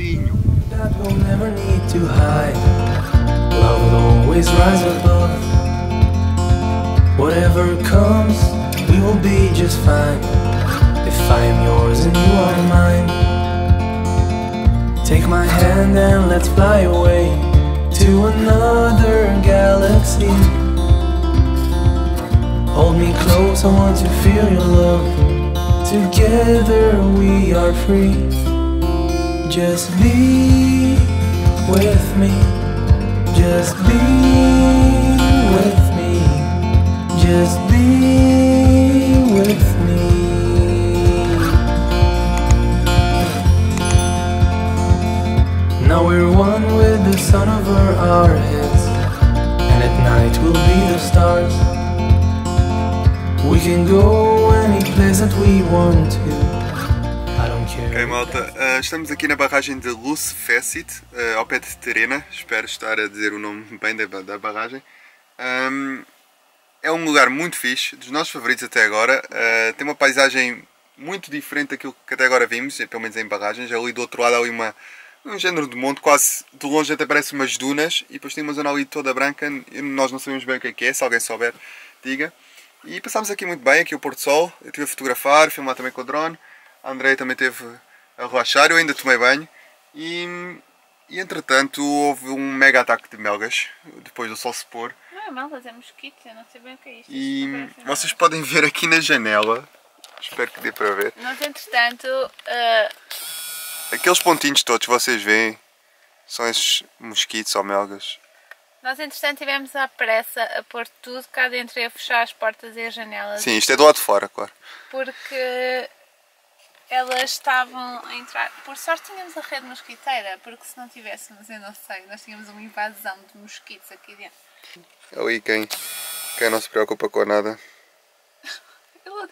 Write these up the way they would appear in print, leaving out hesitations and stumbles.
fofinho. That we'll never need to hide. Love will always rise above. Whatever comes, we will be just fine. If I am yours and you are mine. Take my hand and let's fly away to another galaxy. Hold me close, I want to feel your love. Together we are free. Just be with me. Just be with me. Just be with me. Now we're one with the sun over our heads, and at night we'll be the stars. We can go any place that we want to. I don't care. Ok, malta, estamos aqui na barragem de Lucefecit, ao pé de Terena. Espero estar a dizer o nome bem da barragem. É um lugar muito fixe, dos nossos favoritos até agora. Tem uma paisagem muito diferente daquilo que até agora vimos, pelo menos em barragens. Ali do outro lado há ali um género de monte, quase de longe até parece umas dunas. E depois tem uma zona ali toda branca, nós não sabemos bem o que é, se alguém souber, diga. E passámos aqui muito bem, aqui o Porto Sol. Eu estive a fotografar, filmar também com o drone. A Andreia também esteve a relaxar, eu ainda tomei banho. E entretanto houve um mega ataque de melgas, depois do sol se pôr. Não é melgas, é mosquitos, eu não sei bem o que é isto. E vocês podem ver aqui na janela, espero que dê para ver. Nós entretanto, Aqueles pontinhos todos que vocês veem são esses mosquitos ou melgas. tivemos à pressa a pôr tudo cá dentro e a fechar as portas e as janelas. Sim, isto é do lado de fora, claro. Porque elas estavam a entrar. Por sorte tínhamos a rede mosquiteira, porque se não tivéssemos, eu não sei, nós tínhamos uma invasão de mosquitos aqui dentro. Ali quem não se preocupa com nada.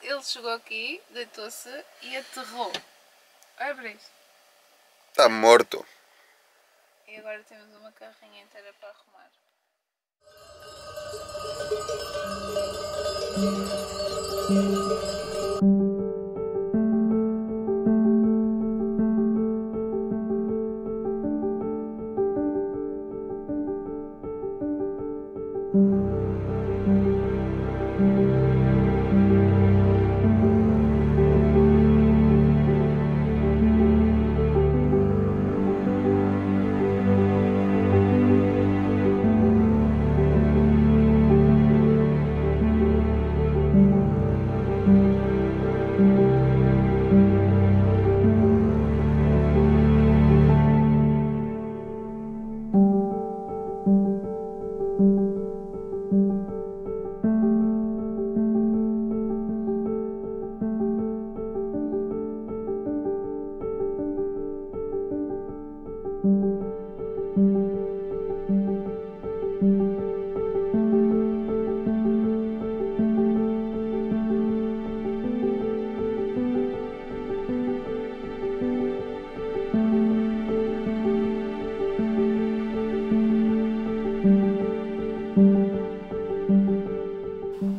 Ele chegou aqui, deitou-se e aterrou. Olha para isto. Está morto. E agora temos uma carrinha inteira para arrumar.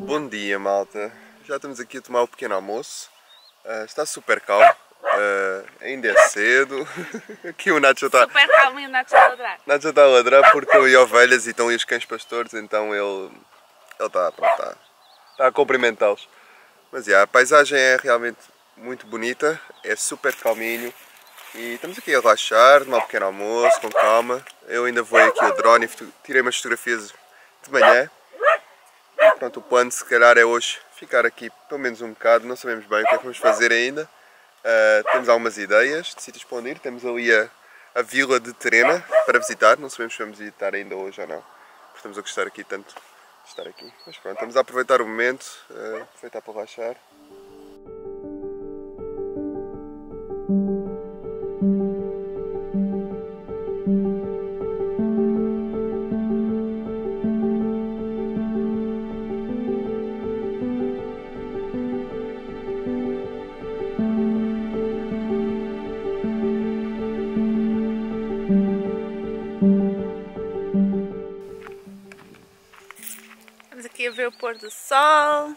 Bom dia, malta. Já estamos aqui a tomar o pequeno almoço. Está super calmo. Ainda é cedo. Aqui o Nacho está... Super calmo e o Nacho a ladrar. Nacho está a ladrar porque estão aí ovelhas e estão aí os cães pastores, então ele está a cumprimentá-los. Mas a paisagem é realmente muito bonita, é super calminho e estamos aqui a relaxar, tomar um pequeno almoço com calma. Eu ainda vou aqui ao drone e tirei umas fotografias de manhã. Pronto, o plano se calhar é hoje ficar aqui pelo menos um bocado, não sabemos bem o que é que vamos fazer ainda. Temos algumas ideias de sítios para onde ir, temos ali a vila de Terena para visitar, não sabemos se vamos visitar ainda hoje ou não, porque estamos a gostar aqui tanto de estar aqui. Mas pronto, estamos a aproveitar o momento, aproveitar para relaxar. Aqui a ver o pôr do sol.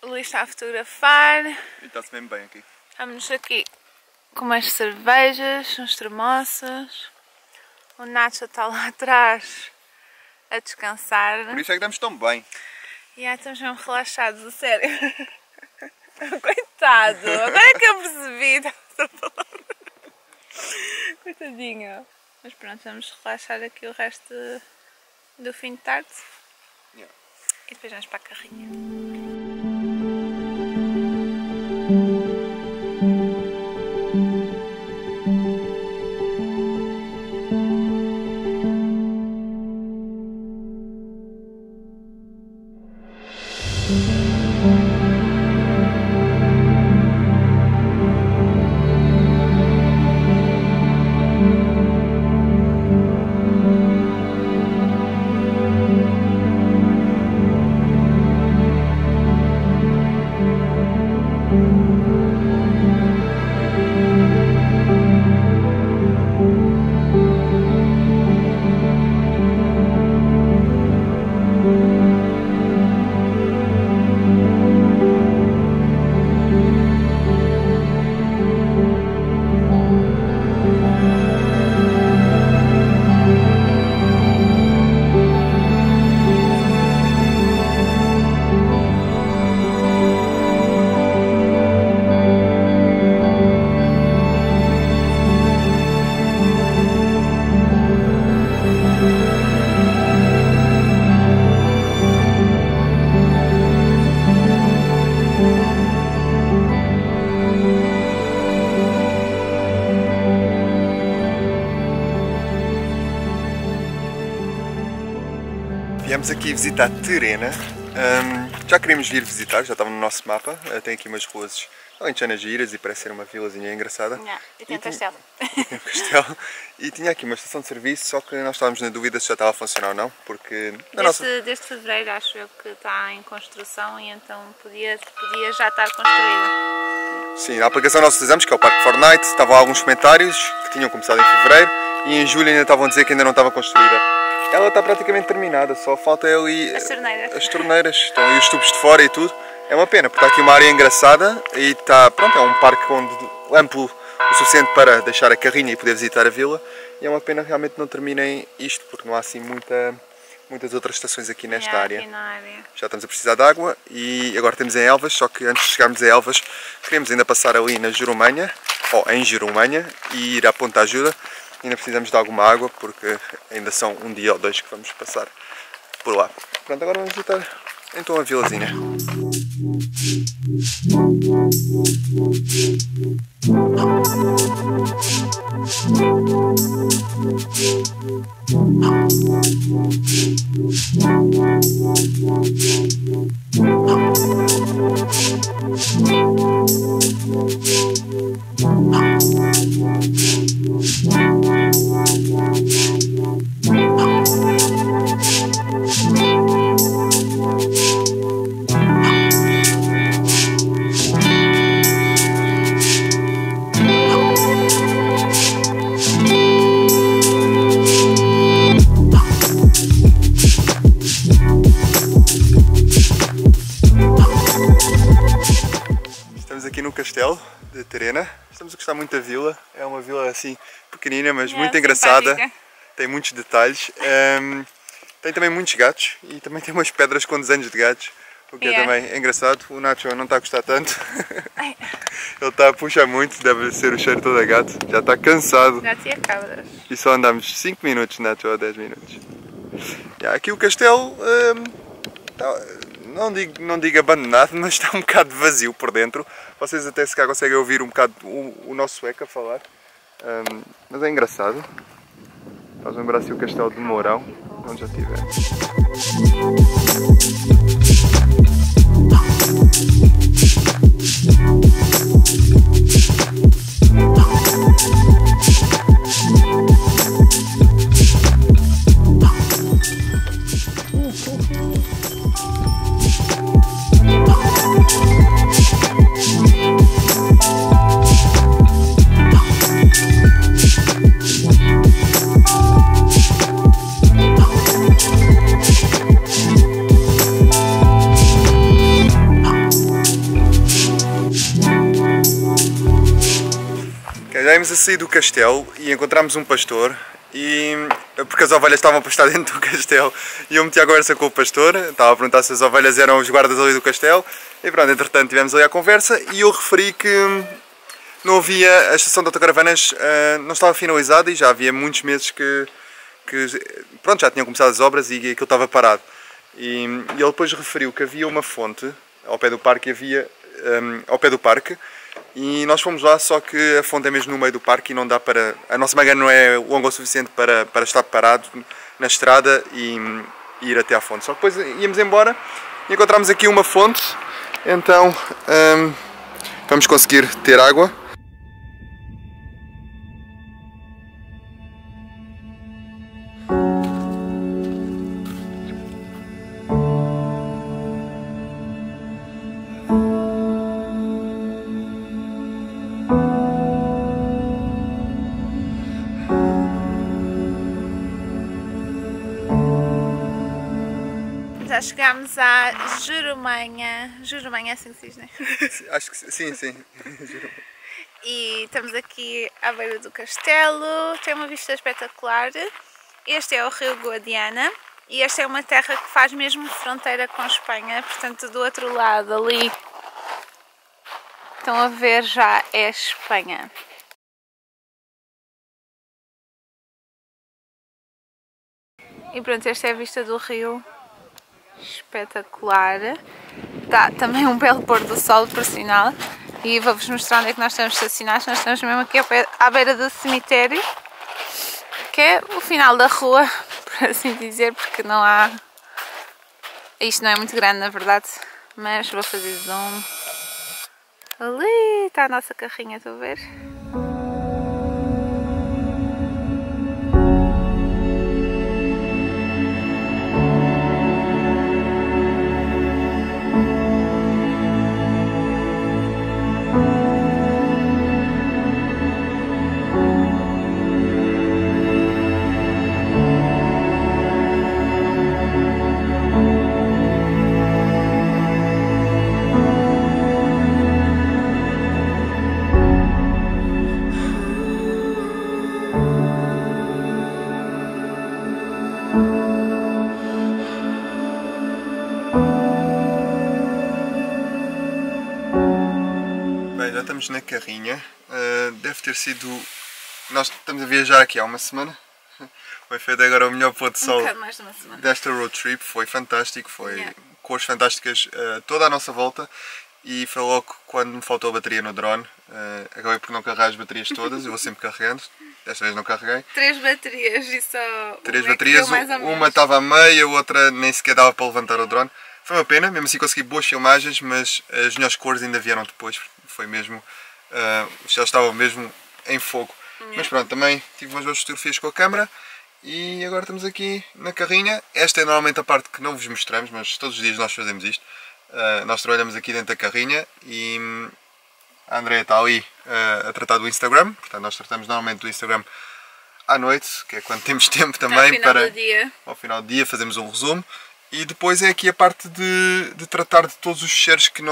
O Luís está a fotografar. E está-se mesmo bem aqui. Estamos aqui com umas cervejas, uns termossos. O Nacho está lá atrás a descansar. Por isso é que estamos tão bem. E aí estamos mesmo relaxados, a sério. Coitado, agora é que eu percebi essa palavra. Coitadinho. Mas pronto, vamos relaxar aqui o resto do fim de tarde. Yeah. E depois vamos para a carrinha. Viemos aqui visitar Terena. Já queríamos vir visitar, já estava no nosso mapa. Tem aqui umas ruas alentejanas giras e parece ser uma vilazinha engraçada. E tem um castelo. Tem um castelo. E tinha aqui uma estação de serviço, só que nós estávamos na dúvida se já estava a funcionar ou não, porque... Desde fevereiro acho eu que está em construção e então podia já estar construída. Sim, a aplicação nós utilizamos, que é o Parque Fortnite, estavam alguns comentários que tinham começado em fevereiro e em julho ainda estavam a dizer que ainda não estava construída. Ela está praticamente terminada, só falta ali as torneiras, estão aí os tubos de fora e tudo. É uma pena, porque está aqui uma área engraçada e está, pronto, é um parque amplo o suficiente para deixar a carrinha e poder visitar a vila. E é uma pena realmente não terminem isto, porque não há assim muitas outras estações aqui nesta área. Aqui na área. Já estamos a precisar de água e agora temos em Elvas, só que antes de chegarmos a Elvas queremos ainda passar ali na Jurumanha, ou em Jurumanha, e ir à Ponta Ajuda. Ainda precisamos de alguma água, porque ainda são um dia ou dois que vamos passar por lá. Pronto, agora vamos visitar então a vilazinha. Aqui no castelo de Terena, estamos a gostar muito da vila, é uma vila assim pequenina, mas muito engraçada, simpática. Tem muitos detalhes, tem também muitos gatos e também tem umas pedras com desenhos de gatos, o que é também engraçado. O Nacho não está a gostar tanto, ele está a puxar muito, deve ser o cheiro todo a gato, já está cansado. Gato e cabras. E só andamos 5 minutos, Nacho, ou 10 minutos. Aqui o castelo não digo abandonado, mas está um bocado vazio por dentro. Vocês até se cá conseguem ouvir um bocado o nosso eco a falar. Mas é engraçado. Faz lembrar assim o castelo de Mourão, onde já estivemos. Bem, já íamos a sair do castelo e encontramos um pastor, porque as ovelhas estavam a pastar dentro do castelo e eu meti a conversa com o pastor, estava a perguntar se as ovelhas eram os guardas ali do castelo e pronto, entretanto tivemos ali a conversa e eu referi que não havia, a estação de autocaravanas não estava finalizada e já havia muitos meses que pronto, já tinham começado as obras e aquilo estava parado. E ele depois referiu que havia uma fonte ao pé do parque, e nós fomos lá, só que a fonte é mesmo no meio do parque e não dá para... A nossa mangueira não é longa o suficiente para estar parado na estrada e ir até à fonte. Só que depois íamos embora e encontramos aqui uma fonte, então vamos conseguir ter água. Já chegámos a Jurumanha. Jurumanha é assim que se diz, não é? Acho que sim, sim. E estamos aqui à beira do castelo, tem uma vista espetacular. Este é o rio Guadiana e esta é uma terra que faz mesmo fronteira com a Espanha, portanto do outro lado ali estão a ver já é Espanha. E pronto, esta é a vista do rio. Espetacular. Dá também um belo pôr do sol, por sinal. E vou-vos mostrar onde é que nós estamos estacionados. Nós estamos mesmo aqui à beira do cemitério, que é o final da rua, por assim dizer, porque não há... Isto não é muito grande, na verdade, mas vou fazer zoom. Ali está a nossa carrinha, estou a ver? Já estamos na carrinha, deve ter sido... Nós estamos a viajar aqui há uma semana, foi feito agora o melhor pôr do sol Mais de uma semana. desta road trip, foi fantástico, foi cores fantásticas toda à nossa volta e foi logo quando me faltou a bateria no drone, acabei por não carregar as baterias todas, eu vou sempre carregando, desta vez não carreguei. 3 baterias e só... 3 baterias, uma estava a meio, a outra nem sequer dava para levantar o drone. Foi uma pena, mesmo assim consegui boas filmagens, mas as melhores cores ainda vieram depois, foi mesmo, os céus estavam mesmo em fogo. Mas pronto, também tive umas boas fotografias com a câmera e agora estamos aqui na carrinha. Esta é normalmente a parte que não vos mostramos, mas todos os dias nós fazemos isto. Nós trabalhamos aqui dentro da carrinha e a Andrea está ali a tratar do Instagram, portanto nós tratamos normalmente do Instagram à noite, que é quando temos tempo também ao final do dia fazemos um resumo. E depois é aqui a parte de tratar de todos os ficheiros que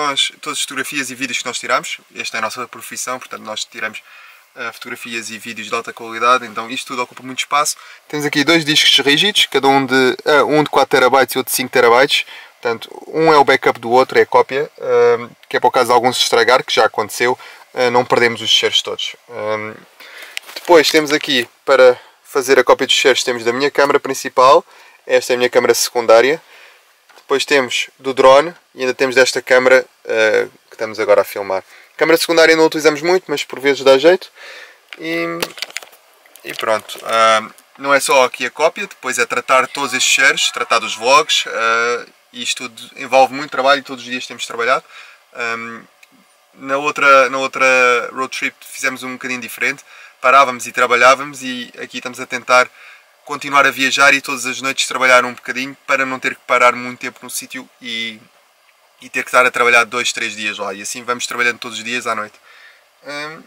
todas as fotografias e vídeos que nós tiramos. Esta é a nossa profissão, portanto nós tiramos fotografias e vídeos de alta qualidade, então isto tudo ocupa muito espaço. Temos aqui 2 discos rígidos, cada um de 4 TB e outro de 5 TB. Portanto, um é o backup do outro, é a cópia, que é para o caso de alguns se estragar, que já aconteceu, não perdemos os ficheiros todos. Depois temos aqui, para fazer a cópia dos ficheiros, temos da minha câmera principal, esta é a minha câmera secundária. Depois temos do drone e ainda temos desta câmera que estamos agora a filmar. A câmera secundária não a utilizamos muito, mas por vezes dá jeito. E pronto, não é só aqui a cópia, depois é tratar todos estes shares, tratar dos vlogs. E isto tudo envolve muito trabalho e todos os dias temos trabalhado. Na outra road trip fizemos um bocadinho diferente. Parávamos e trabalhávamos e aqui estamos a tentar continuar a viajar e todas as noites trabalhar um bocadinho para não ter que parar muito tempo no sítio e ter que estar a trabalhar 2, 3 dias lá. E assim vamos trabalhando todos os dias à noite.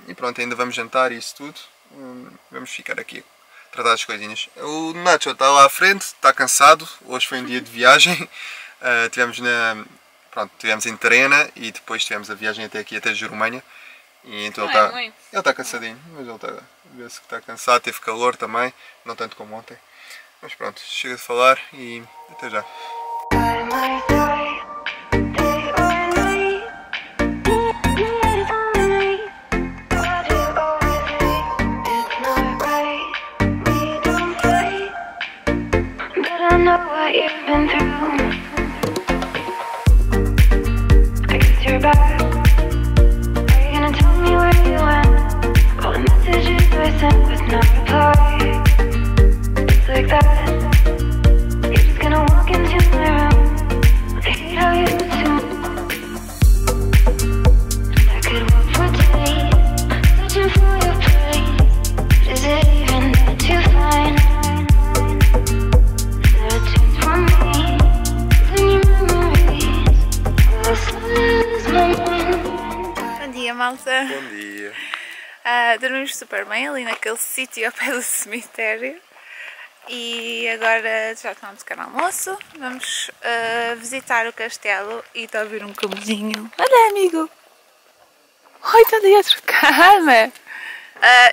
E pronto, ainda vamos jantar e isso tudo. Vamos ficar aqui a tratar das coisinhas. O Nacho está lá à frente, está cansado. Hoje foi um dia de viagem. Tivemos em Terena e depois tivemos a viagem até aqui, até Jurumanha. E então Não é ele está cansadinho, mas ele está, vê-se que está cansado, teve calor também, não tanto como ontem. Mas pronto, chega de falar e até já. Malta. Bom dia. Dormimos super bem ali naquele sítio ao pé do cemitério e agora já tomamos pequeno almoço, vamos visitar o castelo e está a ouvir um camozinho. Olha, amigo! Oi, está dentro, calma!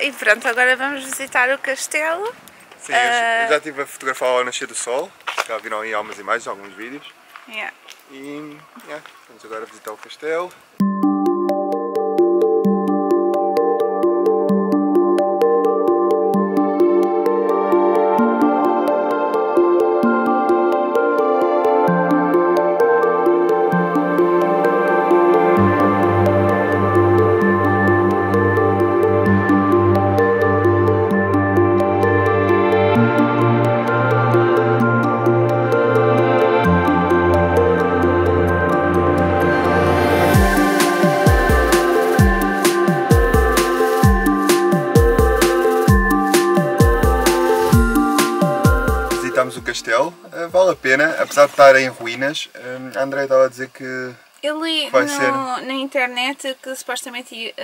E pronto, agora vamos visitar o castelo. Sim, eu já estive a fotografar ao nascer do sol, já viram aí algumas imagens, alguns vídeos. Yeah. E vamos agora visitar o castelo. Visitámos o castelo, vale a pena, apesar de estar em ruínas. A Andrea estava a dizer que Eu li na internet que supostamente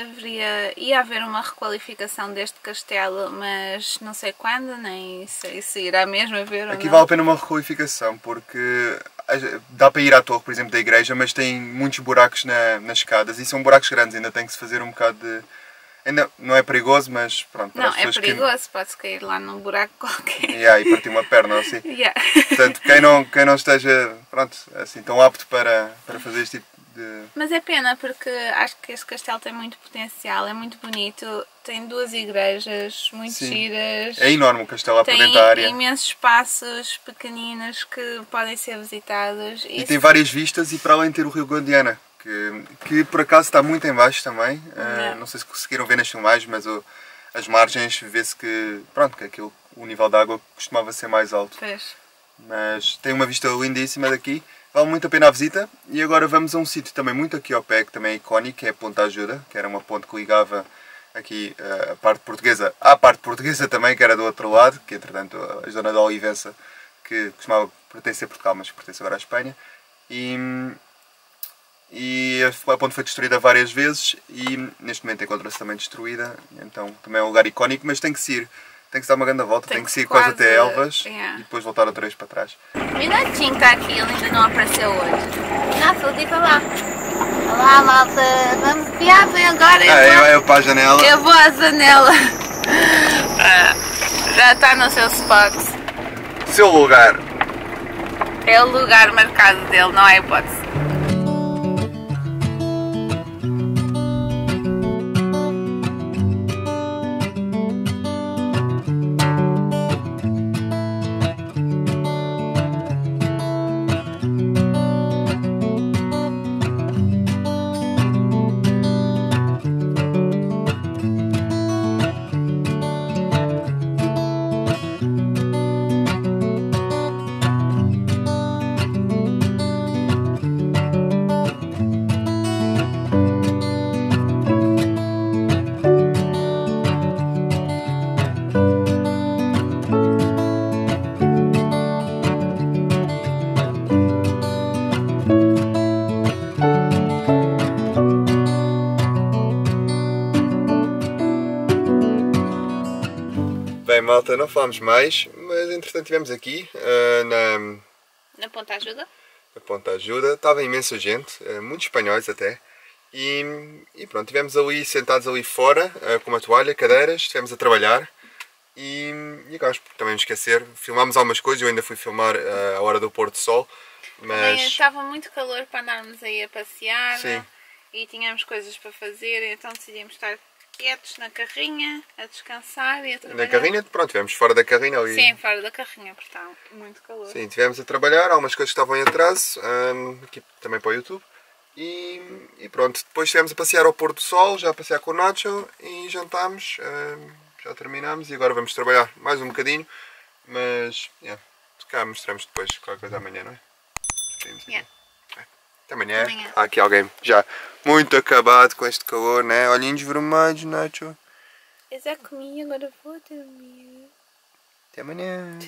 ia haver uma requalificação deste castelo, mas não sei quando, nem sei se irá mesmo haver ou aqui não. vale a pena uma requalificação, porque dá para ir à torre, por exemplo, da igreja, mas tem muitos buracos nas escadas e são buracos grandes, ainda tem que se fazer um bocado de... Ainda não é perigoso, mas pronto. Não, é perigoso, pode-se cair lá num buraco qualquer. E partir uma perna ou assim. Yeah. Portanto, quem não esteja, pronto, assim, tão apto para fazer este tipo de... Mas é pena porque acho que este castelo tem muito potencial, é muito bonito, tem duas igrejas muito giras. É enorme o castelo lá por dentro da área. Tem imensos espaços pequeninos que podem ser visitados. E tem várias vistas e para além de ter o Rio Guadiana, que por acaso está muito em baixo também. Não sei se conseguiram ver nas filmagens, mas as margens vê-se que, pronto, que o nível da água costumava ser mais alto. Pois. Mas tem uma vista lindíssima daqui, vale muito a pena a visita. E agora vamos a um sítio também muito aqui ao pé, que também é icónico, que é a Ponta Ajuda, que era uma ponte que ligava aqui a parte portuguesa à parte portuguesa também, que era do outro lado, que entretanto a zona da Olivença, que costumava pertencer a Portugal, mas pertence agora à Espanha. E a ponte foi destruída várias vezes e neste momento encontra-se também destruída, então também é um lugar icónico, mas tem que se ir, tem que se dar uma grande volta, tem que se ir quase até Elvas e depois voltar outra vez para trás. O Minatinho está aqui, ele ainda não apareceu hoje. Nossa, ele diz lá. Olá malta, vamos de viagem agora. Eu para a janela. Eu vou à janela. Já está no seu spot. Seu lugar. É o lugar marcado dele, não há hipótese. Bem, malta, não falámos mais, mas entretanto estivemos aqui Na Ponta Ajuda? na Ponta Ajuda, estava imensa gente, muitos espanhóis até, E pronto, estivemos ali sentados ali fora, com uma toalha, cadeiras, estivemos a trabalhar. E acabamos por também me esquecer, filmámos algumas coisas, eu ainda fui filmar a hora do pôr do sol. Mas Também estava muito calor para andarmos aí a passear. Sim. E tínhamos coisas para fazer, então decidimos estar quietos na carrinha, a descansar e a trabalhar. na carrinha, pronto, estivemos fora da carrinha ali. Sim, fora da carrinha, porque está muito calor. Sim, estivemos a trabalhar, algumas coisas estavam em atraso, aqui também para o YouTube. E pronto, depois estivemos a passear ao pôr do sol, já a passear com o Nacho e jantámos, já terminámos e agora vamos trabalhar mais um bocadinho. Mas, se calhar mostramos depois qualquer coisa amanhã, não é? Yeah. Até amanhã. Até amanhã. Há aqui alguém já muito acabado com este calor, né? Olhinhos vermelhos, Nacho. Eu já comi, agora vou dormir. Até amanhã.